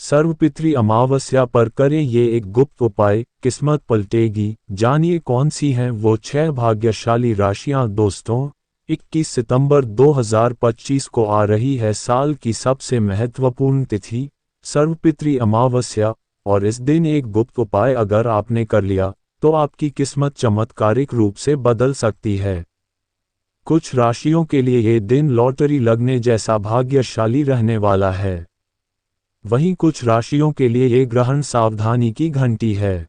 सर्वपितृ अमावस्या पर करें ये एक गुप्त उपाय, किस्मत पलटेगी। जानिए कौन सी हैं वो 6 भाग्यशाली राशियां। दोस्तों, 21 सितंबर 2025 को आ रही है साल की सबसे महत्वपूर्ण तिथि, सर्वपितृ अमावस्या, और इस दिन एक गुप्त उपाय अगर आपने कर लिया तो आपकी किस्मत चमत्कारिक रूप से बदल सकती है। कुछ राशियों के लिए ये दिन लॉटरी लगने जैसा भाग्यशाली रहने वाला है। वहीं कुछ राशियों के लिए ये ग्रहण सावधानी की घंटी है।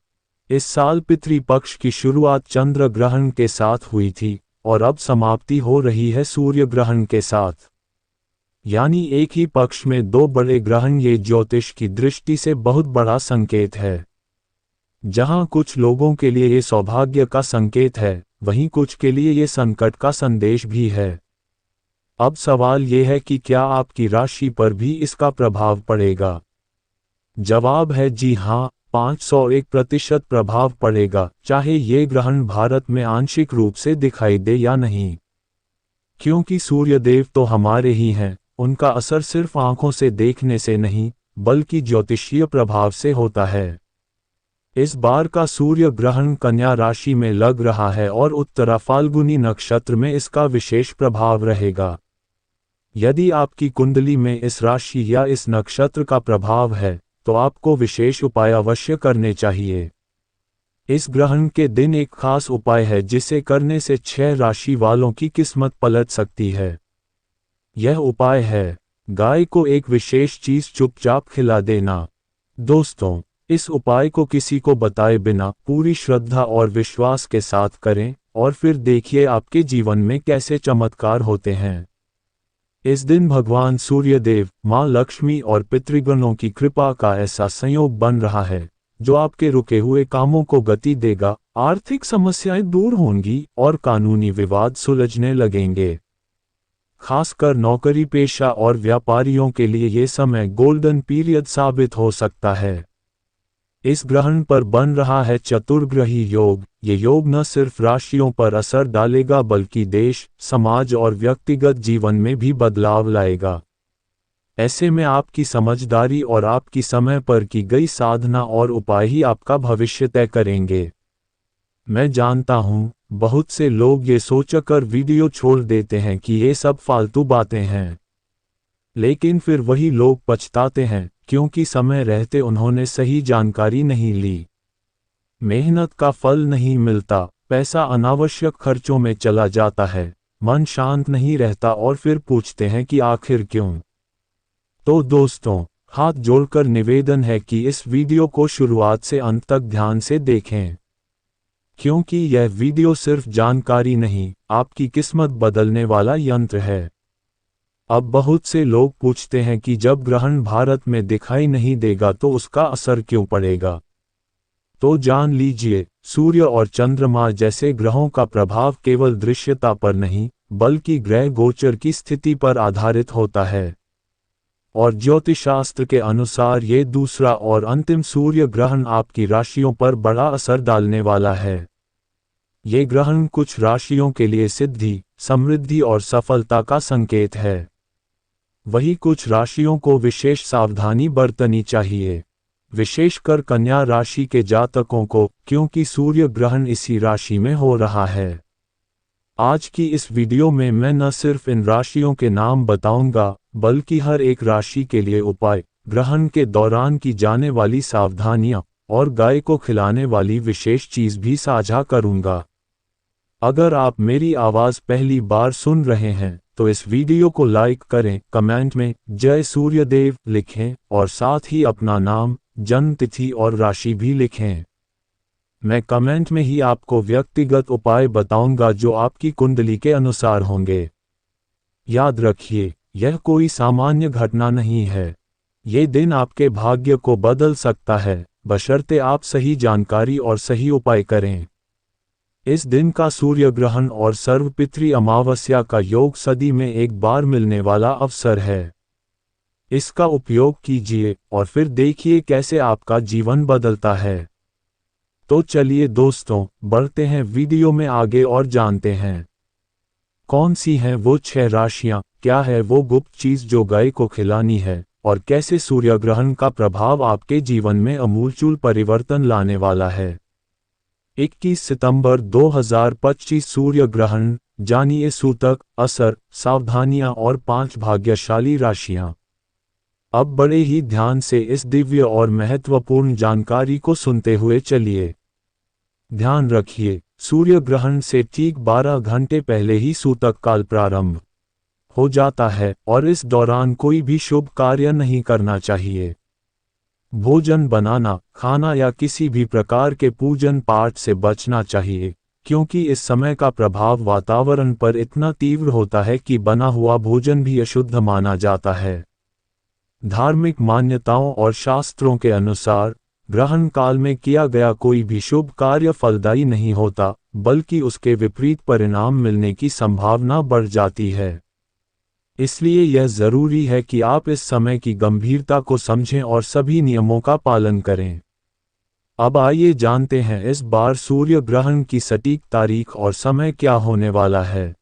इस साल पितृपक्ष की शुरुआत चंद्र ग्रहण के साथ हुई थी और अब समाप्ति हो रही है सूर्य ग्रहण के साथ। यानी एक ही पक्ष में 2 बड़े ग्रहण, ये ज्योतिष की दृष्टि से बहुत बड़ा संकेत है। जहां कुछ लोगों के लिए ये सौभाग्य का संकेत है, वहीं कुछ के लिए ये संकट का संदेश भी है। अब सवाल ये है कि क्या आपकी राशि पर भी इसका प्रभाव पड़ेगा? जवाब है जी हाँ, 501% प्रभाव पड़ेगा, चाहे ये ग्रहण भारत में आंशिक रूप से दिखाई दे या नहीं। क्योंकि सूर्यदेव तो हमारे ही हैं, उनका असर सिर्फ आंखों से देखने से नहीं, बल्कि ज्योतिषीय प्रभाव से होता है। इस बार का सूर्य ग्रहण कन्या राशि में लग रहा है और उत्तरा फाल्गुनी नक्षत्र में इसका विशेष प्रभाव रहेगा। यदि आपकी कुंडली में इस राशि या इस नक्षत्र का प्रभाव है, तो आपको विशेष उपाय अवश्य करने चाहिए। इस ग्रहण के दिन एक खास उपाय है जिसे करने से 6 राशि वालों की किस्मत पलट सकती है। यह उपाय है गाय को एक विशेष चीज चुपचाप खिला देना। दोस्तों, इस उपाय को किसी को बताए बिना पूरी श्रद्धा और विश्वास के साथ करें और फिर देखिए आपके जीवन में कैसे चमत्कार होते हैं। इस दिन भगवान सूर्यदेव, मां लक्ष्मी और पितृगणों की कृपा का ऐसा संयोग बन रहा है जो आपके रुके हुए कामों को गति देगा, आर्थिक समस्याएं दूर होंगी और कानूनी विवाद सुलझने लगेंगे। खासकर नौकरी पेशा और व्यापारियों के लिए ये समय गोल्डन पीरियड साबित हो सकता है। इस ग्रहण पर बन रहा है चतुर्ग्रही योग। ये योग न सिर्फ राशियों पर असर डालेगा बल्कि देश, समाज और व्यक्तिगत जीवन में भी बदलाव लाएगा। ऐसे में आपकी समझदारी और आपकी समय पर की गई साधना और उपाय ही आपका भविष्य तय करेंगे। मैं जानता हूँ, बहुत से लोग ये सोचकर वीडियो छोड़ देते हैं कि ये सब फालतू बातें हैं, लेकिन फिर वही लोग पछताते हैं क्योंकि समय रहते उन्होंने सही जानकारी नहीं ली। मेहनत का फल नहीं मिलता, पैसा अनावश्यक खर्चों में चला जाता है, मन शांत नहीं रहता और फिर पूछते हैं कि आखिर क्यों। तो दोस्तों, हाथ जोड़कर निवेदन है कि इस वीडियो को शुरुआत से अंत तक ध्यान से देखें, क्योंकि यह वीडियो सिर्फ जानकारी नहीं, आपकी किस्मत बदलने वाला यंत्र है। अब बहुत से लोग पूछते हैं कि जब ग्रहण भारत में दिखाई नहीं देगा तो उसका असर क्यों पड़ेगा? तो जान लीजिए, सूर्य और चंद्रमा जैसे ग्रहों का प्रभाव केवल दृश्यता पर नहीं, बल्कि ग्रह गोचर की स्थिति पर आधारित होता है। और ज्योतिषशास्त्र के अनुसार ये दूसरा और अंतिम सूर्य ग्रहण आपकी राशियों पर बड़ा असर डालने वाला है। ये ग्रहण कुछ राशियों के लिए सिद्धि, समृद्धि और सफलता का संकेत है। वही कुछ राशियों को विशेष सावधानी बरतनी चाहिए, विशेषकर कन्या राशि के जातकों को, क्योंकि सूर्य ग्रहण इसी राशि में हो रहा है। आज की इस वीडियो में मैं न सिर्फ इन राशियों के नाम बताऊंगा, बल्कि हर एक राशि के लिए उपाय, ग्रहण के दौरान की जाने वाली सावधानियां और गाय को खिलाने वाली विशेष चीज भी साझा करूंगा। अगर आप मेरी आवाज पहली बार सुन रहे हैं तो इस वीडियो को लाइक करें, कमेंट में जय सूर्यदेव लिखें और साथ ही अपना नाम, जन्म तिथि और राशि भी लिखें। मैं कमेंट में ही आपको व्यक्तिगत उपाय बताऊंगा जो आपकी कुंडली के अनुसार होंगे। याद रखिए, यह कोई सामान्य घटना नहीं है। ये दिन आपके भाग्य को बदल सकता है, बशर्ते आप सही जानकारी और सही उपाय करें। इस दिन का सूर्य ग्रहण और सर्वपितृ अमावस्या का योग सदी में एक बार मिलने वाला अवसर है। इसका उपयोग कीजिए और फिर देखिए कैसे आपका जीवन बदलता है। तो चलिए दोस्तों, बढ़ते हैं वीडियो में आगे और जानते हैं कौन सी हैं वो 6 राशियां, क्या है वो गुप्त चीज जो गाय को खिलानी है और कैसे सूर्यग्रहण का प्रभाव आपके जीवन में आमूलचूल परिवर्तन लाने वाला है। 21 सितंबर 2025 सूर्य ग्रहण, जानिए सूतक, असर, सावधानियां और 5 भाग्यशाली राशियां। अब बड़े ही ध्यान से इस दिव्य और महत्वपूर्ण जानकारी को सुनते हुए चलिए। ध्यान रखिए, सूर्य ग्रहण से ठीक 12 घंटे पहले ही सूतक काल प्रारंभ हो जाता है और इस दौरान कोई भी शुभ कार्य नहीं करना चाहिए। भोजन बनाना, खाना या किसी भी प्रकार के पूजन पाठ से बचना चाहिए, क्योंकि इस समय का प्रभाव वातावरण पर इतना तीव्र होता है कि बना हुआ भोजन भी अशुद्ध माना जाता है। धार्मिक मान्यताओं और शास्त्रों के अनुसार ग्रहण काल में किया गया कोई भी शुभ कार्य फलदायी नहीं होता, बल्कि उसके विपरीत परिणाम मिलने की संभावना बढ़ जाती है। इसलिए यह जरूरी है कि आप इस समय की गंभीरता को समझें और सभी नियमों का पालन करें। अब आइए जानते हैं इस बार सूर्य ग्रहण की सटीक तारीख और समय क्या होने वाला है।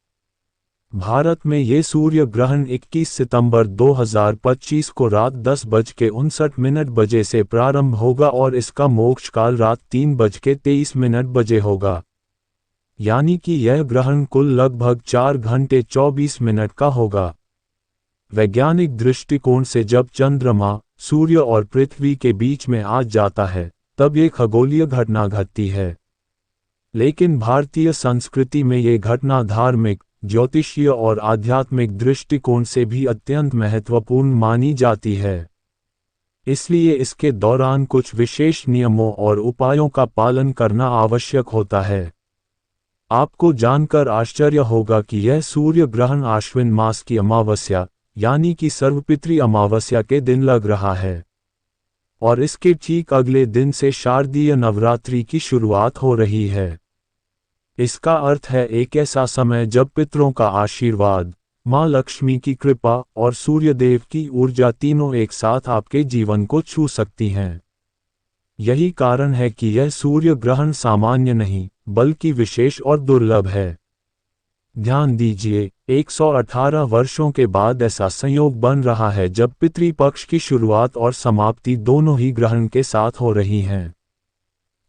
भारत में ये सूर्य ग्रहण 21 सितंबर 2025 को रात 10:59 से प्रारंभ होगा और इसका मोक्ष काल रात 3:23 होगा। यानी कि यह ग्रहण कुल लगभग 4 घंटे 24 मिनट का होगा। वैज्ञानिक दृष्टिकोण से जब चंद्रमा, सूर्य और पृथ्वी के बीच में आ जाता है, तब ये खगोलीय घटना घटती है। लेकिन भारतीय संस्कृति में ये घटना धार्मिक, ज्योतिषीय और आध्यात्मिक दृष्टिकोण से भी अत्यंत महत्वपूर्ण मानी जाती है। इसलिए इसके दौरान कुछ विशेष नियमों और उपायों का पालन करना आवश्यक होता है। आपको जानकर आश्चर्य होगा कि यह सूर्य ग्रहण आश्विन मास की अमावस्या, यानी कि सर्वपितृ अमावस्या के दिन लग रहा है और इसके ठीक अगले दिन से शारदीय नवरात्रि की शुरुआत हो रही है। इसका अर्थ है एक ऐसा समय जब पितरों का आशीर्वाद, माँ लक्ष्मी की कृपा और सूर्यदेव की ऊर्जा तीनों एक साथ आपके जीवन को छू सकती हैं। यही कारण है कि यह सूर्य ग्रहण सामान्य नहीं, बल्कि विशेष और दुर्लभ है। ध्यान दीजिए, 118 वर्षों के बाद ऐसा संयोग बन रहा है जब पितृपक्ष की शुरुआत और समाप्ति दोनों ही ग्रहण के साथ हो रही हैं।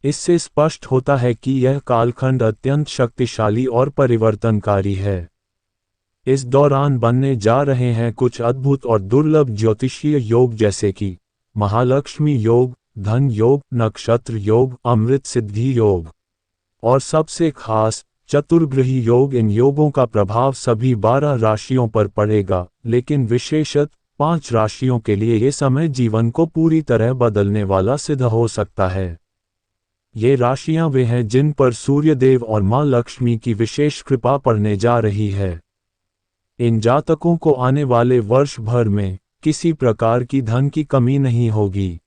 इससे स्पष्ट होता है कि यह कालखंड अत्यंत शक्तिशाली और परिवर्तनकारी है। इस दौरान बनने जा रहे हैं कुछ अद्भुत और दुर्लभ ज्योतिषीय योग, जैसे कि महालक्ष्मी योग, धन योग, नक्षत्र योग, अमृत सिद्धि योग और सबसे खास चतुर्ग्रही योग। इन योगों का प्रभाव सभी 12 राशियों पर पड़ेगा, लेकिन विशेषत 5 राशियों के लिए ये समय जीवन को पूरी तरह बदलने वाला सिद्ध हो सकता है। ये राशियां वे हैं जिन पर सूर्यदेव और माँ लक्ष्मी की विशेष कृपा पड़ने जा रही है। इन जातकों को आने वाले वर्ष भर में किसी प्रकार की धन की कमी नहीं होगी।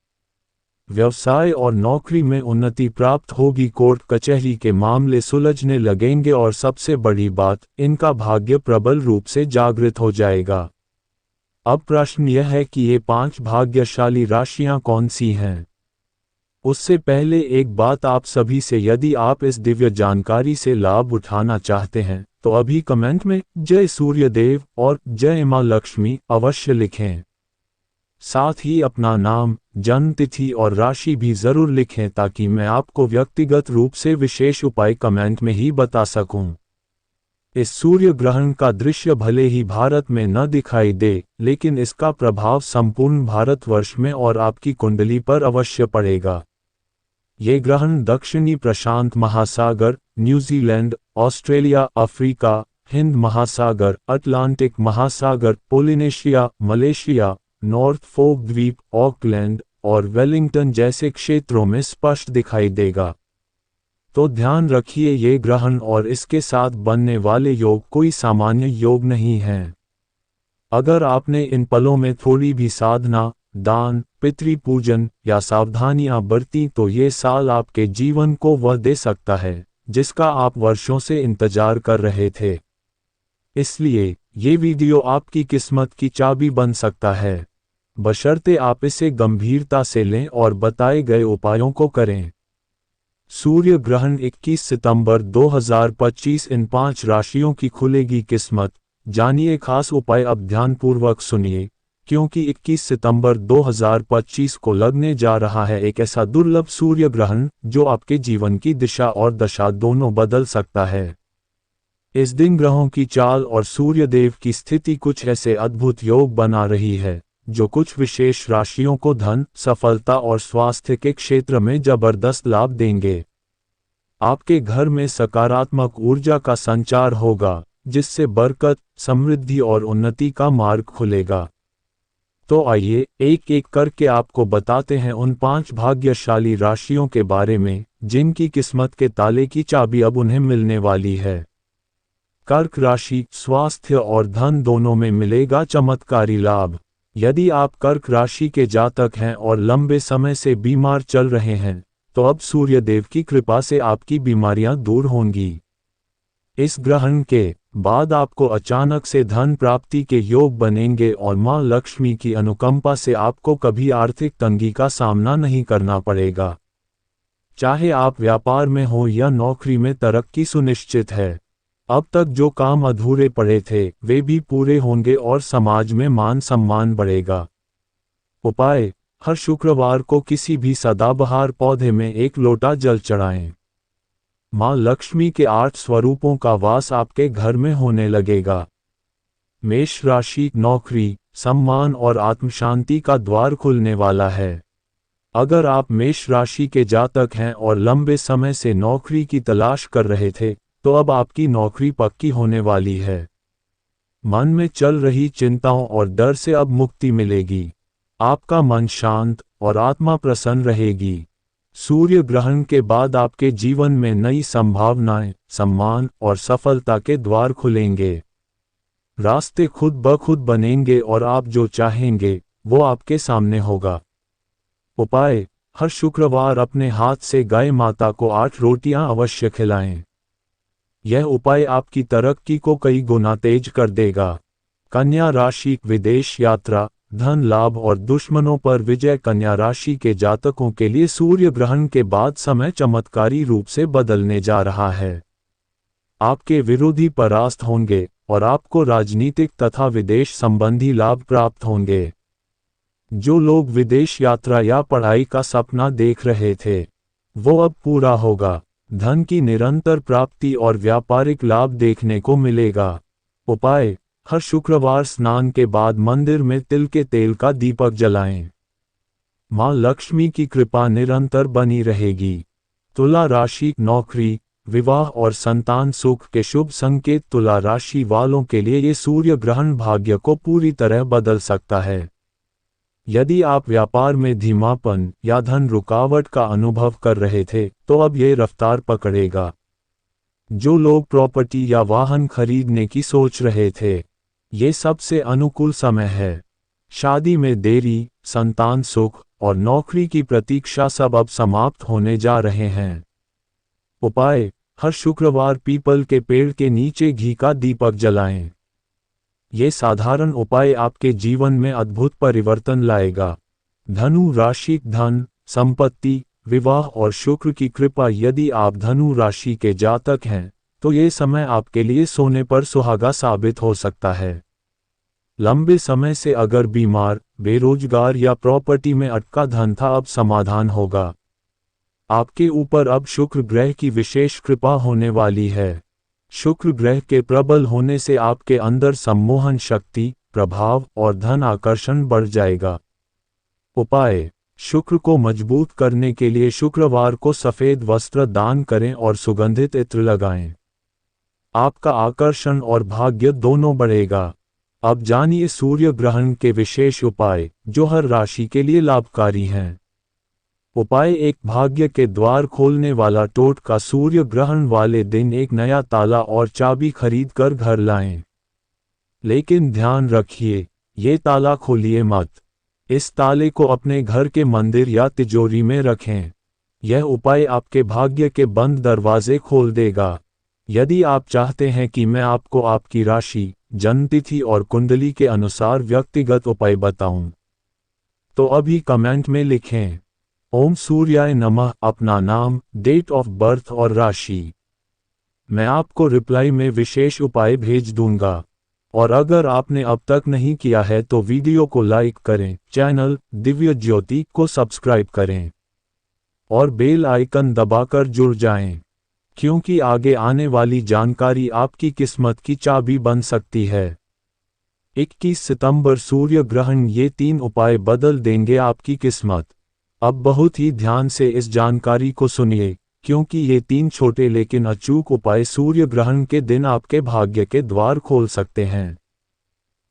व्यवसाय और नौकरी में उन्नति प्राप्त होगी। कोर्ट कचहरी के मामले सुलझने लगेंगे और सबसे बड़ी बात, इनका भाग्य प्रबल रूप से जागृत हो जाएगा। अब प्रश्न यह है कि ये 5 भाग्यशाली राशियां कौन सी हैं? उससे पहले एक बात आप सभी से, यदि आप इस दिव्य जानकारी से लाभ उठाना चाहते हैं तो अभी कमेंट में जय सूर्यदेव और जय मां लक्ष्मी अवश्य लिखें। साथ ही अपना नाम, जन्म तिथि और राशि भी जरूर लिखें ताकि मैं आपको व्यक्तिगत रूप से विशेष उपाय कमेंट में ही बता सकूं। इस सूर्य ग्रहण का दृश्य भले ही भारत में न दिखाई दे, लेकिन इसका प्रभाव संपूर्ण भारतवर्ष में और आपकी कुंडली पर अवश्य पड़ेगा। ये ग्रहण दक्षिणी प्रशांत महासागर, न्यूजीलैंड, ऑस्ट्रेलिया, अफ्रीका, हिंद महासागर, अटलांटिक महासागर, पोलिनेशिया, मलेशिया, नॉर्थ फोक द्वीप, ऑकलैंड और वेलिंगटन जैसे क्षेत्रों में स्पष्ट दिखाई देगा। तो ध्यान रखिए, ये ग्रहण और इसके साथ बनने वाले योग कोई सामान्य योग नहीं हैं। अगर आपने इन पलों में थोड़ी भी साधना, दान, पितृपूजन या सावधानियां बरती तो ये साल आपके जीवन को वह दे सकता है जिसका आप वर्षों से इंतजार कर रहे थे। इसलिए ये वीडियो आपकी किस्मत की चाबी बन सकता है, बशर्ते आप इसे गंभीरता से लें और बताए गए उपायों को करें। सूर्य ग्रहण 21 सितंबर 2025 इन 5 राशियों की खुलेगी किस्मत। जानिए खास उपाय, अब ध्यानपूर्वक सुनिए, क्योंकि 21 सितंबर 2025 को लगने जा रहा है एक ऐसा दुर्लभ सूर्य ग्रहण जो आपके जीवन की दिशा और दशा दोनों बदल सकता है। इस दिन ग्रहों की चाल और सूर्यदेव की स्थिति कुछ ऐसे अद्भुत योग बना रही है जो कुछ विशेष राशियों को धन, सफलता और स्वास्थ्य के क्षेत्र में जबरदस्त लाभ देंगे। आपके घर में सकारात्मक ऊर्जा का संचार होगा, जिससे बरकत, समृद्धि और उन्नति का मार्ग खुलेगा। तो आइए एक एक करके आपको बताते हैं उन 5 भाग्यशाली राशियों के बारे में जिनकी किस्मत के ताले की चाबी अब उन्हें मिलने वाली है। कर्क राशि, स्वास्थ्य और धन दोनों में मिलेगा चमत्कारी लाभ। यदि आप कर्क राशि के जातक हैं और लंबे समय से बीमार चल रहे हैं, तो अब सूर्यदेव की कृपा से आपकी बीमारियां दूर होंगी। इस ग्रहण के बाद आपको अचानक से धन प्राप्ति के योग बनेंगे और मां लक्ष्मी की अनुकंपा से आपको कभी आर्थिक तंगी का सामना नहीं करना पड़ेगा। चाहे आप व्यापार में हो या नौकरी में, तरक्की सुनिश्चित है। अब तक जो काम अधूरे पड़े थे वे भी पूरे होंगे और समाज में मान सम्मान बढ़ेगा। उपाय: हर शुक्रवार को किसी भी सदाबहार पौधे में 1 लोटा जल चढ़ाएं। मां लक्ष्मी के 8 स्वरूपों का वास आपके घर में होने लगेगा। मेष राशि, नौकरी, सम्मान और आत्मशांति का द्वार खुलने वाला है। अगर आप मेष राशि के जातक हैं और लंबे समय से नौकरी की तलाश कर रहे थे, तो अब आपकी नौकरी पक्की होने वाली है। मन में चल रही चिंताओं और डर से अब मुक्ति मिलेगी। आपका मन शांत और आत्मा प्रसन्न रहेगी। सूर्य ग्रहण के बाद आपके जीवन में नई संभावनाएं, सम्मान और सफलता के द्वार खुलेंगे। रास्ते खुद ब खुद बनेंगे और आप जो चाहेंगे वो आपके सामने होगा। उपाय: हर शुक्रवार अपने हाथ से गाय माता को 8 रोटियां अवश्य खिलाएं। यह उपाय आपकी तरक्की को कई गुना तेज कर देगा। कन्या राशि, विदेश यात्रा, धन लाभ और दुश्मनों पर विजय। कन्या राशि के जातकों के लिए सूर्य ग्रहण के बाद समय चमत्कारी रूप से बदलने जा रहा है। आपके विरोधी परास्त होंगे और आपको राजनीतिक तथा विदेश संबंधी लाभ प्राप्त होंगे। जो लोग विदेश यात्रा या पढ़ाई का सपना देख रहे थे, वो अब पूरा होगा। धन की निरंतर प्राप्ति और व्यापारिक लाभ देखने को मिलेगा। उपाय: हर शुक्रवार स्नान के बाद मंदिर में तिल के तेल का दीपक जलाएं। मां लक्ष्मी की कृपा निरंतर बनी रहेगी। तुला राशि, नौकरी, विवाह और संतान सुख के शुभ संकेत। तुला राशि वालों के लिए ये सूर्य ग्रहण भाग्य को पूरी तरह बदल सकता है। यदि आप व्यापार में धीमापन या धन रुकावट का अनुभव कर रहे थे, तो अब ये रफ्तार पकड़ेगा। जो लोग प्रॉपर्टी या वाहन खरीदने की सोच रहे थे, ये सबसे अनुकूल समय है। शादी में देरी, संतान सुख और नौकरी की प्रतीक्षा सब अब समाप्त होने जा रहे हैं। उपाय: हर शुक्रवार पीपल के पेड़ के नीचे घी का दीपक जलाएं। ये साधारण उपाय आपके जीवन में अद्भुत परिवर्तन लाएगा। धनु राशि, धन, संपत्ति, विवाह और शुक्र की कृपा। यदि आप धनु राशि के जातक हैं, तो ये समय आपके लिए सोने पर सुहागा साबित हो सकता है। लंबे समय से अगर बीमार, बेरोजगार या प्रॉपर्टी में अटका धन था, अब समाधान होगा। आपके ऊपर अब शुक्र ग्रह की विशेष कृपा होने वाली है। शुक्र ग्रह के प्रबल होने से आपके अंदर सम्मोहन शक्ति, प्रभाव और धन आकर्षण बढ़ जाएगा। उपाय: शुक्र को मजबूत करने के लिए शुक्रवार को सफेद वस्त्र दान करें और सुगंधित इत्र लगाएं। आपका आकर्षण और भाग्य दोनों बढ़ेगा। अब जानिए सूर्य ग्रहण के विशेष उपाय जो हर राशि के लिए लाभकारी हैं। उपाय 1: भाग्य के द्वार खोलने वाला टोटका। सूर्य ग्रहण वाले दिन एक नया ताला और चाबी खरीद कर घर लाएं। लेकिन ध्यान रखिए, ये ताला खोलिए मत। इस ताले को अपने घर के मंदिर या तिजोरी में रखें। यह उपाय आपके भाग्य के बंद दरवाजे खोल देगा। यदि आप चाहते हैं कि मैं आपको आपकी राशि, जन्मतिथि और कुंडली के अनुसार व्यक्तिगत उपाय बताऊं, तो अभी कमेंट में लिखें ओम सूर्याय नमः, अपना नाम, डेट ऑफ बर्थ और राशि। मैं आपको रिप्लाई में विशेष उपाय भेज दूंगा। और अगर आपने अब तक नहीं किया है तो वीडियो को लाइक करें, चैनल दिव्य ज्योति को सब्सक्राइब करें और बेल आइकन दबाकर जुड़ जाएं, क्योंकि आगे आने वाली जानकारी आपकी किस्मत की चाबी बन सकती है। 21 सितंबर सूर्य ग्रहण, ये 3 उपाय बदल देंगे आपकी किस्मत। अब बहुत ही ध्यान से इस जानकारी को सुनिए, क्योंकि ये 3 छोटे लेकिन अचूक उपाय सूर्य ग्रहण के दिन आपके भाग्य के द्वार खोल सकते हैं।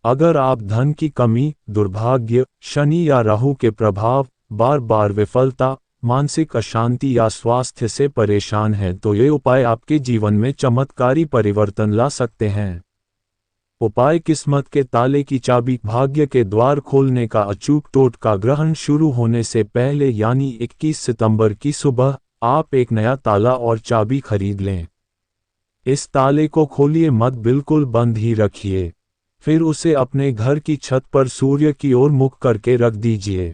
अगर आप धन की कमी, दुर्भाग्य, शनि या राहु के प्रभाव, बार बार विफलता, मानसिक अशांति या स्वास्थ्य से परेशान हैं तो ये उपाय आपके जीवन में चमत्कारी परिवर्तन ला सकते हैं। उपाय: किस्मत के ताले की चाबी। भाग्य के द्वार खोलने का अचूक टोटका। ग्रहण शुरू होने से पहले यानी 21 सितंबर की सुबह आप एक नया ताला और चाबी खरीद लें। इस ताले को खोलिए मत, बिल्कुल बंद ही रखिए। फिर उसे अपने घर की छत पर सूर्य की ओर मुख करके रख दीजिए।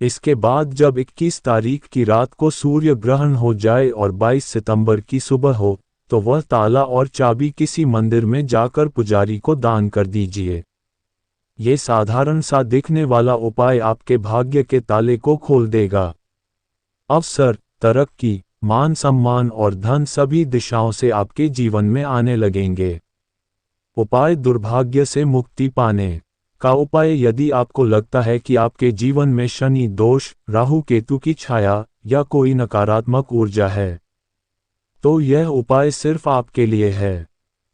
इसके बाद जब 21 तारीख की रात को सूर्य ग्रहण हो जाए और 22 सितंबर की सुबह हो, तो वह ताला और चाबी किसी मंदिर में जाकर पुजारी को दान कर दीजिए। ये साधारण सा दिखने वाला उपाय आपके भाग्य के ताले को खोल देगा। अवसर, तरक्की, मान सम्मान और धन सभी दिशाओं से आपके जीवन में आने लगेंगे। उपाय: दुर्भाग्य से मुक्ति पाने का उपाय। यदि आपको लगता है कि आपके जीवन में शनि दोष, राहु केतु की छाया या कोई नकारात्मक ऊर्जा है, तो यह उपाय सिर्फ आपके लिए है।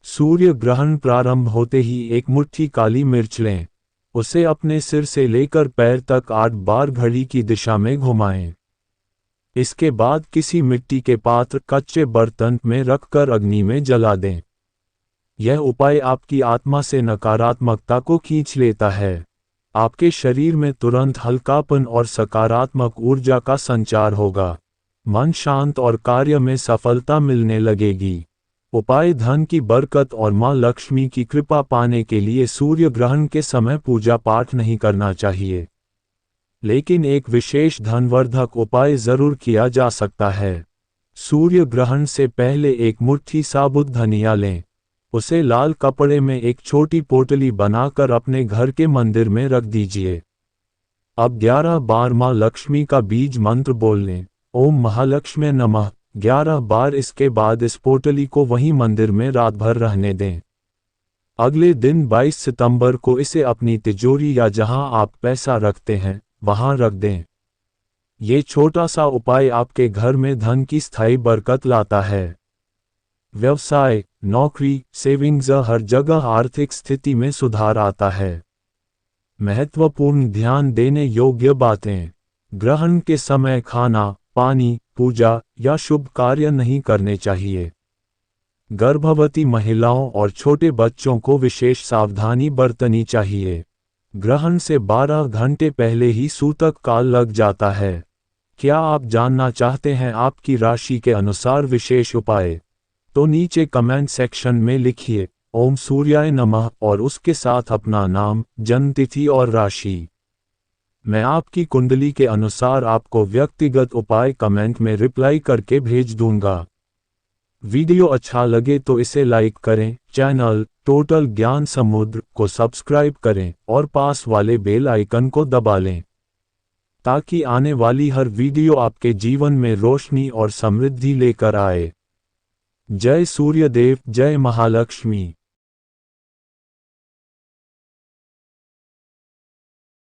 सूर्य ग्रहण प्रारंभ होते ही एक मुट्ठी काली मिर्च लें। उसे अपने सिर से लेकर पैर तक 8 बार घड़ी की दिशा में घुमाएं। इसके बाद किसी मिट्टी के पात्र, कच्चे बर्तन में रखकर अग्नि में जला दें। यह उपाय आपकी आत्मा से नकारात्मकता को खींच लेता है। आपके शरीर में तुरंत हल्कापन और सकारात्मक ऊर्जा का संचार होगा। मन शांत और कार्य में सफलता मिलने लगेगी। उपाय: धन की बरकत और मां लक्ष्मी की कृपा पाने के लिए सूर्य ग्रहण के समय पूजा पाठ नहीं करना चाहिए, लेकिन एक विशेष धनवर्धक उपाय जरूर किया जा सकता है। सूर्य ग्रहण से पहले एक मुट्ठी साबुत धनिया लें। उसे लाल कपड़े में एक छोटी पोटली बनाकर अपने घर के मंदिर में रख दीजिए। अब 11 बार मां लक्ष्मी का बीज मंत्र बोल लें, ओम महालक्ष्मी नमः, 11 बार। इसके बाद इस पोटली को वहीं मंदिर में रात भर रहने दें। अगले दिन 22 सितंबर को इसे अपनी तिजोरी या जहां आप पैसा रखते हैं वहां रख दें। ये छोटा सा उपाय आपके घर में धन की स्थायी बरकत लाता है। व्यवसाय, नौकरी, सेविंग्स, हर जगह आर्थिक स्थिति में सुधार आता है। महत्वपूर्ण ध्यान देने योग्य बातें: ग्रहण के समय खाना, पानी, पूजा या शुभ कार्य नहीं करने चाहिए। गर्भवती महिलाओं और छोटे बच्चों को विशेष सावधानी बरतनी चाहिए। ग्रहण से 12 घंटे पहले ही सूतक काल लग जाता है। क्या आप जानना चाहते हैं आपकी राशि के अनुसार विशेष उपाय? तो नीचे कमेंट सेक्शन में लिखिए ओम सूर्याय नमः और उसके साथ अपना नाम, जन्मतिथि और राशि। मैं आपकी कुंडली के अनुसार आपको व्यक्तिगत उपाय कमेंट में रिप्लाई करके भेज दूंगा। वीडियो अच्छा लगे तो इसे लाइक करें, चैनल टोटल ज्ञान समुद्र को सब्सक्राइब करें और पास वाले बेल आइकन को दबा लें, ताकि आने वाली हर वीडियो आपके जीवन में रोशनी और समृद्धि लेकर आए। जय सूर्यदेव, जय महालक्ष्मी।